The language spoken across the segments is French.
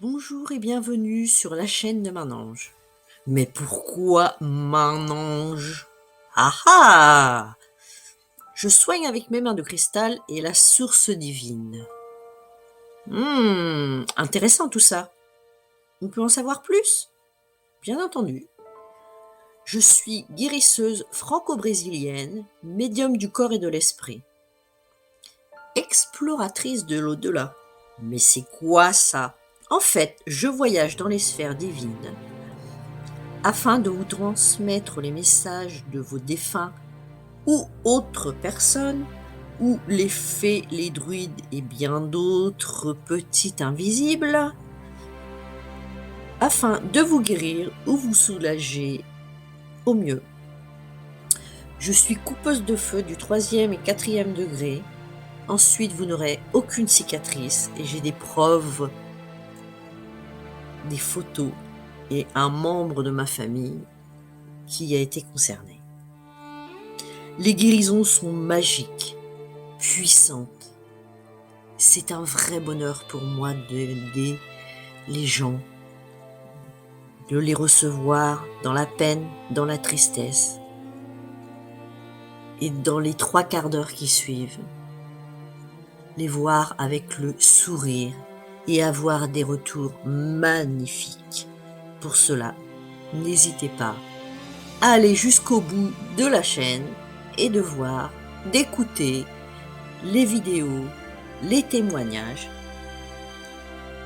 Bonjour et bienvenue sur la chaîne de Main-Ange. Mais pourquoi Main-Ange? Ah ah! Je soigne avec mes mains de cristal et la source divine. Intéressant tout ça. On peut en savoir plus? Bien entendu. Je suis guérisseuse franco-brésilienne, médium du corps et de l'esprit. Exploratrice de l'au-delà. Mais c'est quoi ça? En fait, je voyage dans les sphères divines afin de vous transmettre les messages de vos défunts ou autres personnes, ou les fées, les druides et bien d'autres petits invisibles, afin de vous guérir ou vous soulager au mieux. Je suis coupeuse de feu du 3e et 4e degré. Ensuite, vous n'aurez aucune cicatrice et j'ai des preuves, des photos et un membre de ma famille qui a été concerné. Les guérisons sont magiques, puissantes. C'est un vrai bonheur pour moi d'aider les gens, de les recevoir dans la peine, dans la tristesse et dans les 3 quarts d'heure qui suivent, les voir avec le sourire et avoir des retours magnifiques. Pour cela, n'hésitez pas à aller jusqu'au bout de la chaîne et de voir, d'écouter les vidéos, les témoignages.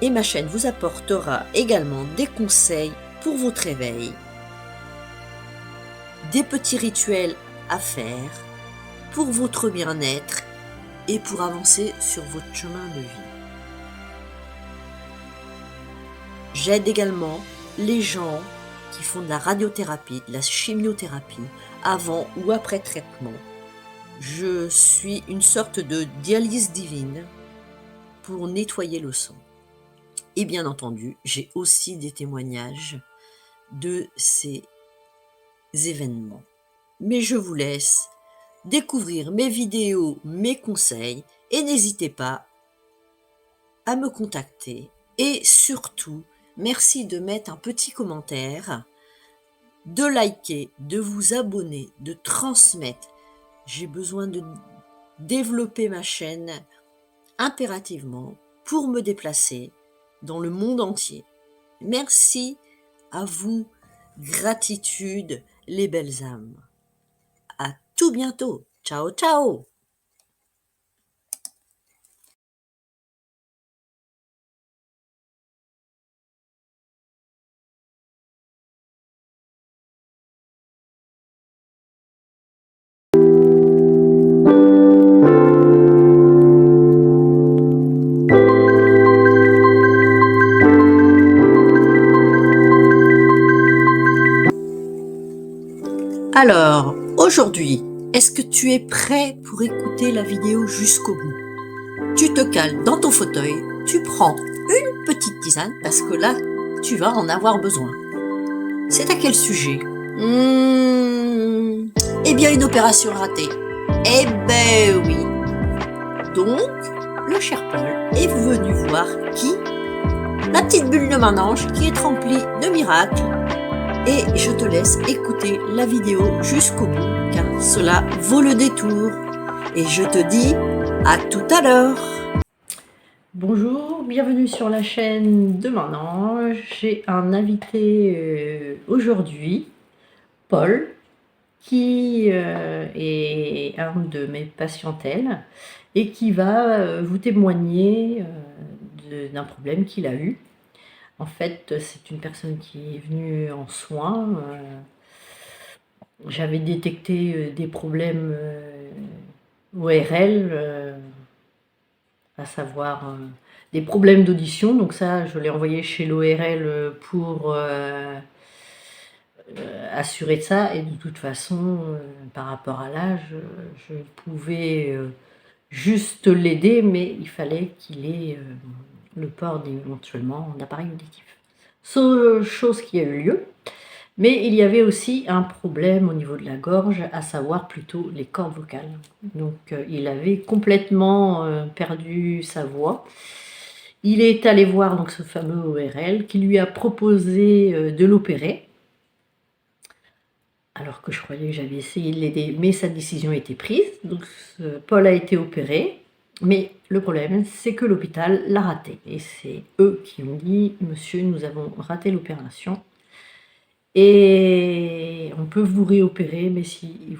Et ma chaîne vous apportera également des conseils pour votre réveil, des petits rituels à faire pour votre bien-être et pour avancer sur votre chemin de vie. J'aide également les gens qui font de la radiothérapie, de la chimiothérapie, avant ou après traitement. Je suis une sorte de dialyse divine pour nettoyer le sang. Et bien entendu, j'ai aussi des témoignages de ces événements. Mais je vous laisse découvrir mes vidéos, mes conseils, et n'hésitez pas à me contacter. Et surtout, merci de mettre un petit commentaire, de liker, de vous abonner, de transmettre. J'ai besoin de développer ma chaîne impérativement pour me déplacer dans le monde entier. Merci à vous, gratitude, les belles âmes. À tout bientôt. Ciao, ciao. Alors, aujourd'hui, est-ce que tu es prêt pour écouter la vidéo jusqu'au bout? Tu te cales dans ton fauteuil, tu prends une petite tisane parce que là, tu vas en avoir besoin. C'est à quel sujet? Eh bien, une opération ratée. Eh ben oui. Donc, le cher Paul est venu voir qui? La petite bulle de Main-Ange qui est remplie de miracles. Et je te laisse écouter la vidéo jusqu'au bout, car cela vaut le détour. Et je te dis à tout à l'heure. Bonjour, bienvenue sur la chaîne de Main-Ange. J'ai un invité aujourd'hui, Paul, qui est un de mes patientèles et qui va vous témoigner d'un problème qu'il a eu. En fait, c'est une personne qui est venue en soins. J'avais détecté des problèmes ORL, à savoir des problèmes d'audition. Donc ça, je l'ai envoyé chez l'ORL pour assurer de ça. Et de toute façon, par rapport à l'âge, je pouvais juste l'aider, mais il fallait qu'il ait le port éventuellement d'appareil auditif. Chose qui a eu lieu. Mais il y avait aussi un problème au niveau de la gorge, à savoir plutôt les cordes vocales. Donc il avait complètement perdu sa voix. Il est allé voir donc ce fameux ORL qui lui a proposé de l'opérer. Alors que je croyais que j'avais essayé de l'aider, mais sa décision a été prise. Donc Paul a été opéré, mais le problème, c'est que l'hôpital l'a raté. Et c'est eux qui ont dit, monsieur, nous avons raté l'opération. Et on peut vous réopérer, mais si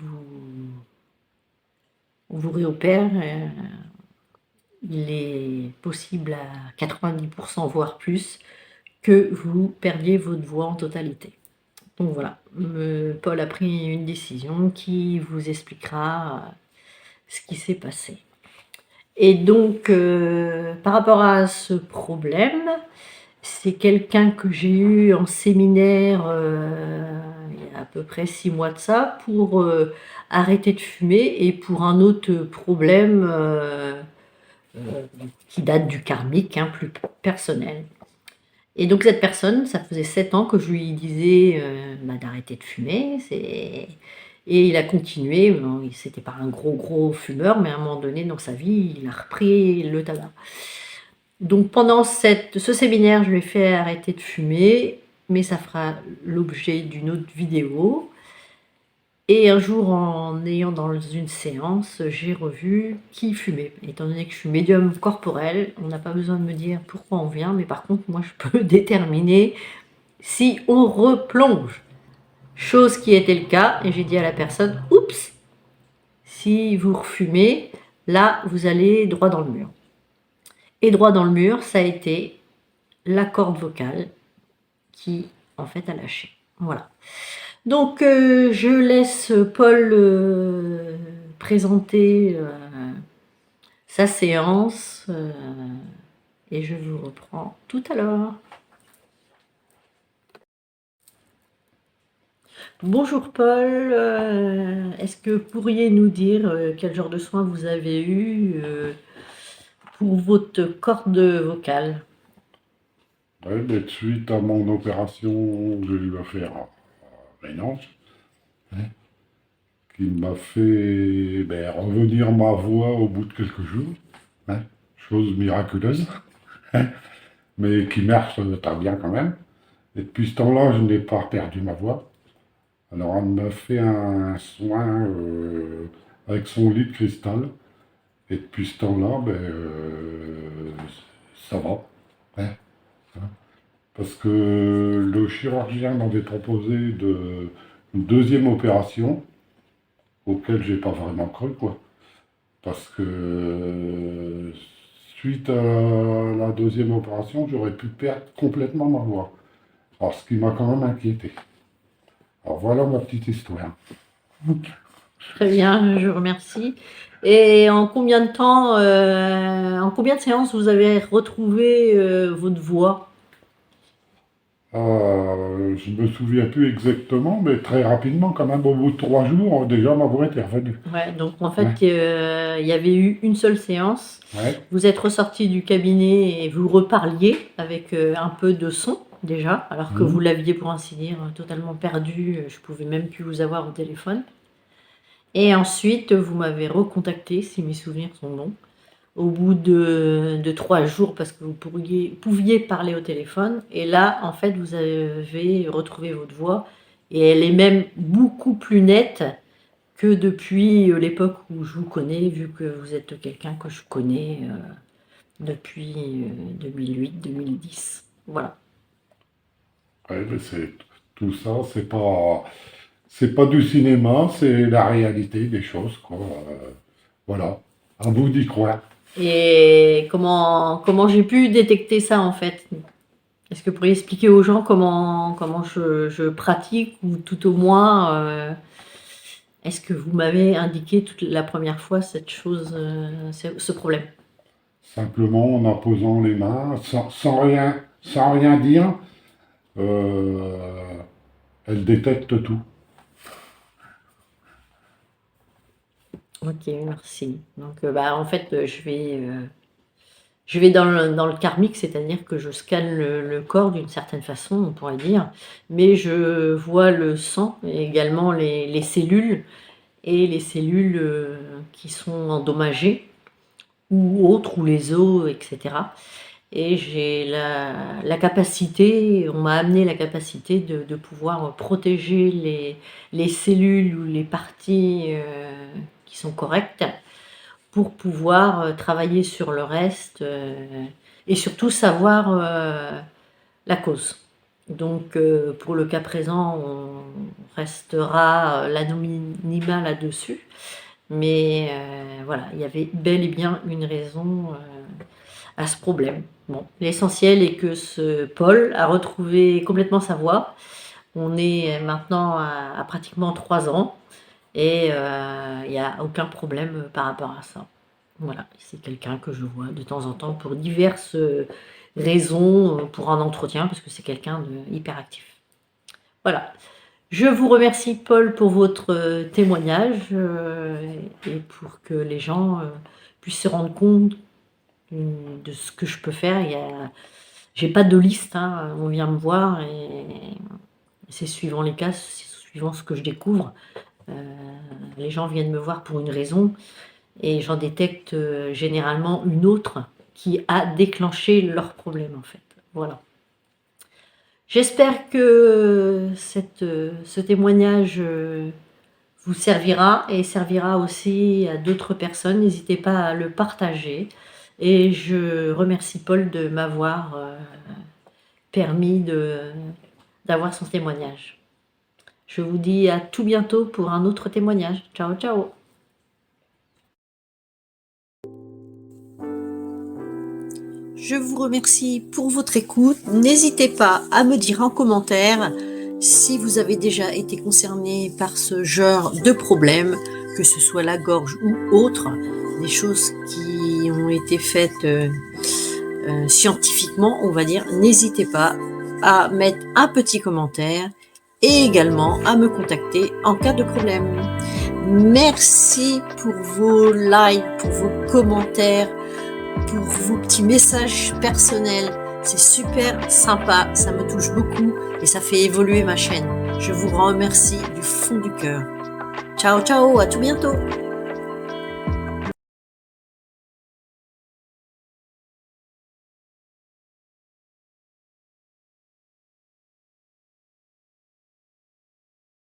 on vous réopère, il est possible à 90%, voire plus, que vous perdiez votre voix en totalité. Donc voilà, Paul a pris une décision qui vous expliquera ce qui s'est passé. Et donc, par rapport à ce problème, c'est quelqu'un que j'ai eu en séminaire il y a à peu près 6 mois de ça pour arrêter de fumer et pour un autre problème qui date du karmique, hein, plus personnel. Et donc cette personne, ça faisait 7 ans que je lui disais d'arrêter de fumer. Et il a continué. Bon, c'était pas un gros fumeur, mais à un moment donné dans sa vie, il a repris le tabac. Donc pendant ce séminaire, je lui ai fait arrêter de fumer, mais ça fera l'objet d'une autre vidéo. Et un jour, en ayant dans une séance, j'ai revu qui fumait. Étant donné que je suis médium corporel, on n'a pas besoin de me dire pourquoi on vient, mais par contre, moi, je peux déterminer si on replonge. Chose qui était le cas, et j'ai dit à la personne, oups, si vous refumez, là, vous allez droit dans le mur. Et droit dans le mur, ça a été la corde vocale qui, en fait, a lâché. Voilà. Donc, je laisse Paul présenter sa séance et je vous reprends tout à l'heure. Bonjour Paul, est-ce que vous pourriez nous dire quel genre de soins vous avez eu pour votre corde vocale? Ouais, ben, suite à mon opération que j'ai eu à faire à Ménage, qui m'a fait ben, revenir ma voix au bout de quelques jours, hein, chose miraculeuse, mais qui marche très bien quand même. Et depuis ce temps-là, je n'ai pas perdu ma voix. Alors, elle m'a fait un soin avec son lit de cristal. Et depuis ce temps-là, ben, ça va. Hein. Parce que le chirurgien m'avait proposé une deuxième opération, auquel j'ai pas vraiment cru, quoi. Parce que suite à la deuxième opération, j'aurais pu perdre complètement ma voix. Alors, ce qui m'a quand même inquiété. Alors voilà ma petite histoire. Très bien, je vous remercie. Et en combien de temps, en combien de séances vous avez retrouvé votre voix? Je me souviens plus exactement, mais très rapidement, quand même, au bout de 3 jours, déjà ma voix était revenue. Ouais, donc en Ouais, fait, il y avait eu une seule séance. ouais. Vous êtes ressorti du cabinet et vous reparliez avec un peu de son déjà, alors que vous Mhm. l'aviez pour ainsi dire totalement perdu. Je pouvais même plus vous avoir au téléphone. Et ensuite, vous m'avez recontacté, si mes souvenirs sont bons, au bout de 3 jours parce que vous pouviez parler au téléphone. Et là, en fait, vous avez retrouvé votre voix et elle est même beaucoup plus nette que depuis l'époque où je vous connais, vu que vous êtes quelqu'un que je connais depuis 2008-2010. Voilà. Ouais, mais tout ça, c'est pas du cinéma, c'est la réalité des choses, quoi. Voilà. À vous d'y croire. Et comment j'ai pu détecter ça en fait? Est-ce que vous pourriez expliquer aux gens comment je pratique ou tout au moins est-ce que vous m'avez indiqué toute la première fois cette chose, ce problème? Simplement en imposant les mains, sans rien dire, euh, elle détecte tout. Ok, merci. Donc bah, en fait, je vais dans le karmique, c'est-à-dire que je scanne le corps d'une certaine façon, on pourrait dire, mais je vois le sang et également les cellules et les cellules qui sont endommagées ou autres, ou les os, etc. et j'ai la capacité, on m'a amené la capacité de pouvoir protéger les cellules ou les parties qui sont correctes pour pouvoir travailler sur le reste et surtout savoir la cause. Donc pour le cas présent, on restera l'anonymat là-dessus. Mais voilà, il y avait bel et bien une raison à ce problème. Bon, l'essentiel est que ce Paul a retrouvé complètement sa voix. On est maintenant à pratiquement 3 ans et il n'y a aucun problème par rapport à ça. Voilà, c'est quelqu'un que je vois de temps en temps pour diverses raisons, pour un entretien, parce que c'est quelqu'un de hyperactif. Voilà. Je vous remercie, Paul, pour votre témoignage et pour que les gens puissent se rendre compte de ce que je peux faire. J'ai pas de liste, hein, on vient me voir et c'est suivant les cas, c'est suivant ce que je découvre. Les gens viennent me voir pour une raison et j'en détecte généralement une autre qui a déclenché leur problème, en fait. Voilà. J'espère que ce témoignage vous servira et servira aussi à d'autres personnes. N'hésitez pas à le partager. Et je remercie Paul de m'avoir permis d'avoir son témoignage. Je vous dis à tout bientôt pour un autre témoignage. Ciao, ciao! Je vous remercie pour votre écoute. N'hésitez pas à me dire en commentaire si vous avez déjà été concerné par ce genre de problème, que ce soit la gorge ou autre, des choses qui ont été faites scientifiquement, on va dire. N'hésitez pas à mettre un petit commentaire et également à me contacter en cas de problème. Merci pour vos likes, pour vos commentaires, pour vos petits messages personnels. C'est super sympa, ça me touche beaucoup et ça fait évoluer ma chaîne. Je vous remercie du fond du cœur. Ciao, ciao, à tout bientôt!